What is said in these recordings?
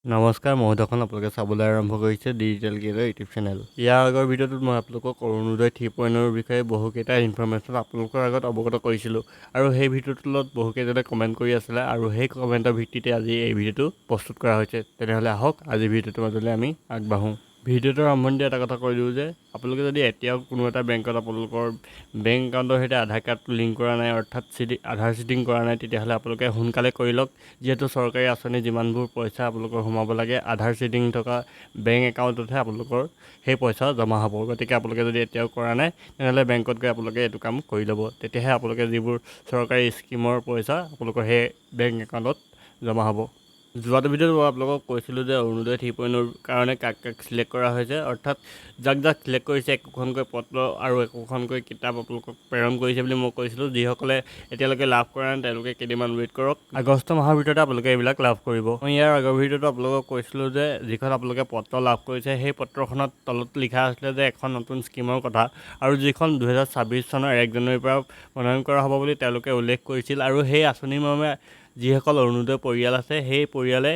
নমস্কাৰ মহোদয়খন আপোনালোকে চাবলৈ আৰম্ভ কৰিছে ডিজিটেল গেটৰ ইউটিউব চেনেল। ইয়াৰ আগৰ ভিডিঅ'টোত মই আপোনালোকক অৰুণোদয় 3.0ৰ বিষয়ে বহুকেইটা ইনফৰমেশ্যন আপোনালোকৰ আগত অৱগত কৰিছিলোঁ আৰু সেই ভিডিঅ'টোৰ তলত বহুকেইজনে কমেণ্ট কৰি আছিলে আৰু সেই কমেণ্টৰ ভিত্তিতে আজি এই ভিডিঅ'টো প্ৰস্তুত কৰা হৈছে। তেনেহ'লে আহক আজিৰ ভিডিঅ'টোৰ মাজলৈ আমি আগবাঢ়োঁ। ভিডিঅ'টোৰ আৰম্ভণিতে এটা কথা কৈ দিওঁ যে আপোনালোকে যদি এতিয়াও কোনো এটা বেংকত আপোনালোকৰ বেংক একাউণ্টৰ সৈতে আধাৰ কাৰ্ডটো লিংক কৰা নাই, অৰ্থাৎ আধাৰ চিটিং কৰা নাই, তেতিয়াহ'লে আপোনালোকে সোনকালে কৰি লওক। যিহেতু চৰকাৰী আঁচনি যিমানবোৰ পইচা আপোনালোকৰ সোমাব লাগে আধাৰ চিটিং থকা বেংক একাউণ্টতহে আপোনালোকৰ সেই পইচা জমা হ'ব। গতিকে আপোনালোকে যদি এতিয়াও কৰা নাই তেনেহ'লে বেংকত গৈ আপোনালোকে এইটো কাম কৰি ল'ব। তেতিয়াহে আপোনালোকে যিবোৰ চৰকাৰী স্কিমৰ পইচা আপোনালোকৰ সেই বেংক একাউণ্টত জমা হ'ব। যোৱাটো ভিডিঅ'ত মই আপোনালোকক কৈছিলোঁ যে অৰুণোদয় 3.0ৰ কাৰণে কাক চিলেক্ট কৰা হৈছে, অৰ্থাৎ যাক চিলেক্ট কৰিছে একোখনকৈ পত্ৰ আৰু একোখনকৈ কিতাপ আপোনালোকক প্ৰেৰণ কৰিছে বুলি মই কৈছিলোঁ। যিসকলে এতিয়ালৈকে লাভ কৰা নাই তেওঁলোকে কেইদিনমান ৱেইট কৰক, আগষ্ট মাহৰ ভিতৰতে আপোনালোকে এইবিলাক লাভ কৰিব। মই ইয়াৰ আগৰ ভিডিঅ'টো আপোনালোকক কৈছিলোঁ যে যিখন আপোনালোকে পত্ৰ লাভ কৰিছে সেই পত্ৰখনত তলত লিখা আছিলে যে এখন নতুন স্কিমৰ কথা, আৰু যিখন 2026 চনৰ 1 জানুৱাৰীৰ পৰা প্ৰণয়ন কৰা হ'ব বুলি তেওঁলোকে উল্লেখ কৰিছিল। আৰু সেই আঁচনিৰ মৰ্মে যিসকল অৰুণোদয় পৰিয়াল আছে সেই পৰিয়ালে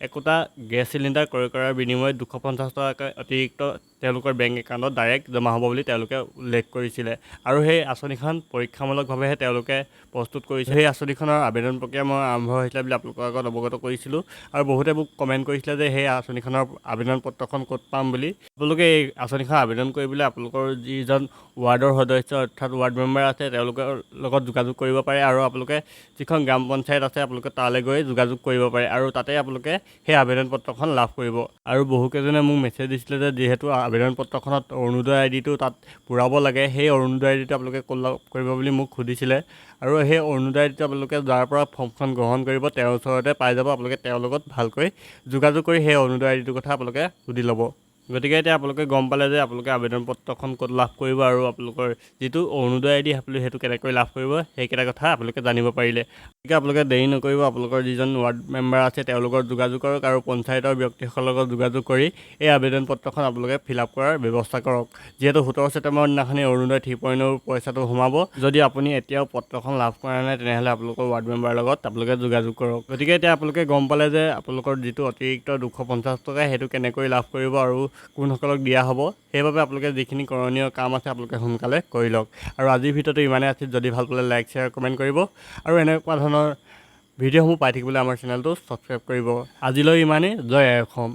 একোটা গেছ চিলিণ্ডাৰ ক্ৰয় কৰাৰ বিনিময়ত 250 টকাকৈ অতিৰিক্ত তেওঁলোকৰ বেংক একাউণ্টত ডাইৰেক্ট জমা হ'ব বুলি তেওঁলোকে উল্লেখ কৰিছিলে। আৰু সেই আঁচনিখন পৰীক্ষামূলকভাৱেহে তেওঁলোকে প্ৰস্তুত কৰিছে। সেই আঁচনিখনৰ আবেদন প্ৰক্ৰিয়া মই আৰম্ভ হৈছিলে বুলি আপোনালোকৰ আগত অৱগত কৰিছিলোঁ আৰু বহুতে মোক কমেণ্ট কৰিছিলে যে সেই আঁচনিখনৰ আবেদন পত্ৰখন ক'ত পাম বুলি। আপোনালোকে এই আঁচনিখন আবেদন কৰিবলৈ আপোনালোকৰ যিজন ৱাৰ্ডৰ সদস্য অৰ্থাৎ ৱাৰ্ড মেম্বাৰ আছে তেওঁলোকৰ লগত যোগাযোগ কৰিব পাৰে, আৰু আপোনালোকে যিখন গ্ৰাম পঞ্চায়ত আছে আপোনালোকে তালৈ গৈ যোগাযোগ কৰিব পাৰে আৰু তাতে আপোনালোকে সেই আবেদন পত্ৰখন লাভ কৰিব। আৰু বহুকেইজনে মোক মেছেজ দিছিলে যে যিহেতু আবেদন পত্ৰখনত অৰুণোদয় আইডিটো তাত পূৰাব লাগে, সেই অৰুণোদয় আইডিটো আপোনালোকে ক'ত লাভ কৰিব বুলি মোক সুধিছিলে। আৰু সেই অৰুণোদয় আইডিটো আপোনালোকে যাৰ পৰা ফৰ্মখন গ্ৰহণ কৰিব তেওঁৰ ওচৰতে পাই যাব। আপোনালোকে তেওঁৰ লগত ভালকৈ যোগাযোগ কৰি সেই অৰুণোদয় আইডিটোৰ কথা আপোনালোকে সুধি ল'ব। গতিকে এতিয়া আপোনালোকে গম পালে যে আপোনালোকে আবেদন পত্ৰখন ক'ত লাভ কৰিব আৰু আপোনালোকৰ যিটো অৰুণোদয় আইডি আপোনালোকে সেইটো কেনেকৈ লাভ কৰিব সেইকেইটা কথা আপোনালোকে জানিব পাৰিলে। গতিকে আপোনালোকে দেৰি নকৰিব, আপোনালোকৰ যিজন ৱাৰ্ড মেম্বাৰ আছে তেওঁলোকৰ যোগাযোগ কৰক আৰু পঞ্চায়তৰ ব্যক্তিসকলৰ লগত যোগাযোগ কৰি এই আবেদন পত্ৰখন আপোনালোকে ফিল আপ কৰাৰ ব্যৱস্থা কৰক। যিহেতু 17 ছেপ্টেম্বৰৰ দিনাখনি অৰুণোদয় 3.0ৰ পইচাটো সোমাব। যদি আপুনি এতিয়াও পত্ৰখন লাভ কৰা নাই তেনেহ'লে আপোনালোকৰ ৱাৰ্ড মেম্বাৰৰ লগত আপোনালোকে যোগাযোগ কৰক। গতিকে এতিয়া আপোনালোকে গম পালে যে আপোনালোকৰ যিটো অতিৰিক্ত 250 টকা সেইটো কেনেকৈ লাভ কৰিব আৰু কোনসকলক দিয়া হ'ব। সেইবাবে আপোনালোকে যিখিনি কৰণীয় কাম আছে আপোনালোকে সোনকালে কৰি লওক। আৰু আজিৰ ভিডিঅ'টো ইমানেই আছিল। যদি ভাল পালে লাইক শ্বেয়াৰ কমেণ্ট কৰিব আৰু এনেকুৱা ধৰণৰ ভিডিঅ'সমূহ পাই থাকিবলৈ আমাৰ চেনেলটো ছাবস্ক্ৰাইব কৰিব। আজিলৈ ইমানেই। জয় আই অসম।